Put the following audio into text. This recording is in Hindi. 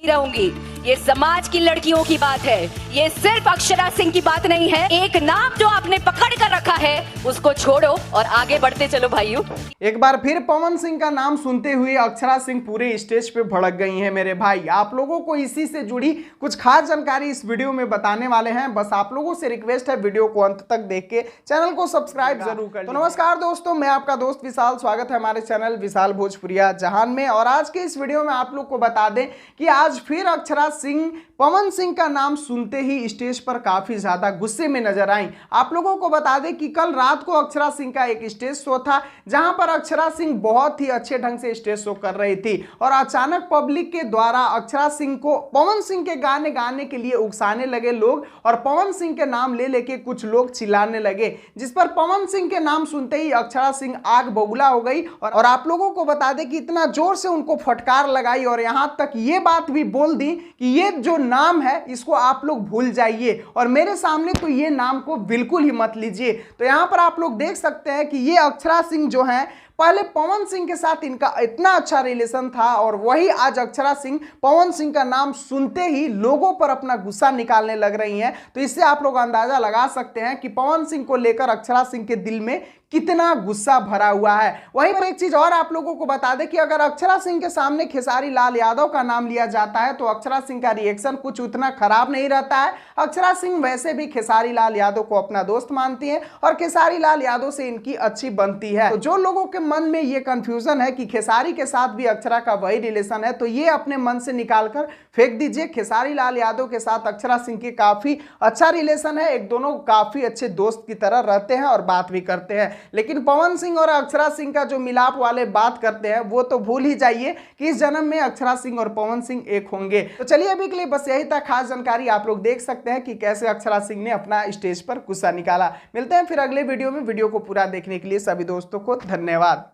रहूंगी। ये समाज की लड़कियों की बात है, ये सिर्फ अक्षरा सिंह की बात नहीं है। एक नाम जो आपने पकड़ कर रखा है उसको छोड़ो और आगे बढ़ते चलो भाइयों। एक बार फिर पवन सिंह का नाम सुनते हुए अक्षरा सिंह पूरे स्टेज पे भड़क गई हैं। मेरे भाई, आप लोगों को इसी से जुड़ी कुछ खास जानकारी इस वीडियो में बताने वाले हैं। बस आप लोगों से रिक्वेस्ट है, वीडियो को अंत तक देख के चैनल को सब्सक्राइब जरूर कर। तो नमस्कार दोस्तों, मैं आपका दोस्त विशाल, स्वागत है हमारे चैनल विशाल भोजपुरिया जहान में। और आज के इस वीडियो में आप लोग को बता दें कि आज फिर अक्षरा सिंह पवन सिंह का नाम सुनते ही स्टेज पर काफी ज्यादा गुस्से में नजर आई। आप लोगों को बता दें कि कल रात को अक्षरा सिंह का एक स्टेज शो था, जहां पर अक्षरा सिंह बहुत ही अच्छे ढंग से स्टेज शो कर रही थी और अचानक पब्लिक के द्वारा अक्षरा सिंह को पवन सिंह के गाने गाने के लिए उकसाने लगे लोग और पवन सिंह के नाम ले लेके कुछ लोग चिल्लाने लगे, जिस पर पवन सिंह के नाम सुनते ही अक्षरा सिंह आग बबूला हो गई। और आप लोगों को बता दें कि इतना जोर से उनको फटकार लगाई और यहां तक ये बात भी बोल दी कि ये जो नाम है इसको आप लोग भूल जाइए और मेरे सामने तो ये नाम को बिल्कुल ही मत लीजिए। तो यहां पर आप लोग देख सकते हैं कि ये अक्षरा सिंह जो है, पहले पवन सिंह के साथ इनका इतना अच्छा रिलेशन था और वही आज अक्षरा सिंह पवन सिंह का नाम सुनते ही लोगों पर अपना गुस्सा निकालने लग रही हैं। तो इससे आप लोग अंदाजा लगा सकते हैं कि पवन सिंह को लेकर अक्षरा सिंह के दिल में कितना गुस्सा भरा हुआ है। वहीं पर एक चीज और आप लोगों को बता दें कि अगर अक्षरा सिंह के सामने खेसारी लाल यादव का नाम लिया जाता है तो अक्षरा सिंह का रिएक्शन कुछ उतना खराब नहीं रहता है। अक्षरा सिंह वैसे भी खेसारी लाल यादव को अपना दोस्त मानती है और खेसारी लाल यादव से इनकी अच्छी बनती है। तो जो लोगों के मन में ये कंफ्यूजन है कि खेसारी के साथ भी अक्षरा का वही रिलेशन है, तो ये अपने मन से निकालकर फेंक दीजिए। खेसारी लाल यादव के साथ अक्षरा सिंह की काफी अच्छा रिलेशन है, एक दोनों काफी अच्छे दोस्त की तरह रहते हैं और बात भी करते हैं। लेकिन पवन सिंह और अक्षरा सिंह का जो मिलाप वाले बात करते हैं वो तो भूल ही जाइए कि इस जन्म में अक्षरा सिंह और पवन सिंह एक होंगे। तो चलिए अभी के लिए बस यही था खास जानकारी। आप लोग देख सकते हैं कि कैसे अक्षरा सिंह ने अपना स्टेज पर गुस्सा निकाला। मिलते हैं फिर अगले वीडियो में। वीडियो को पूरा देखने के लिए सभी दोस्तों को धन्यवाद।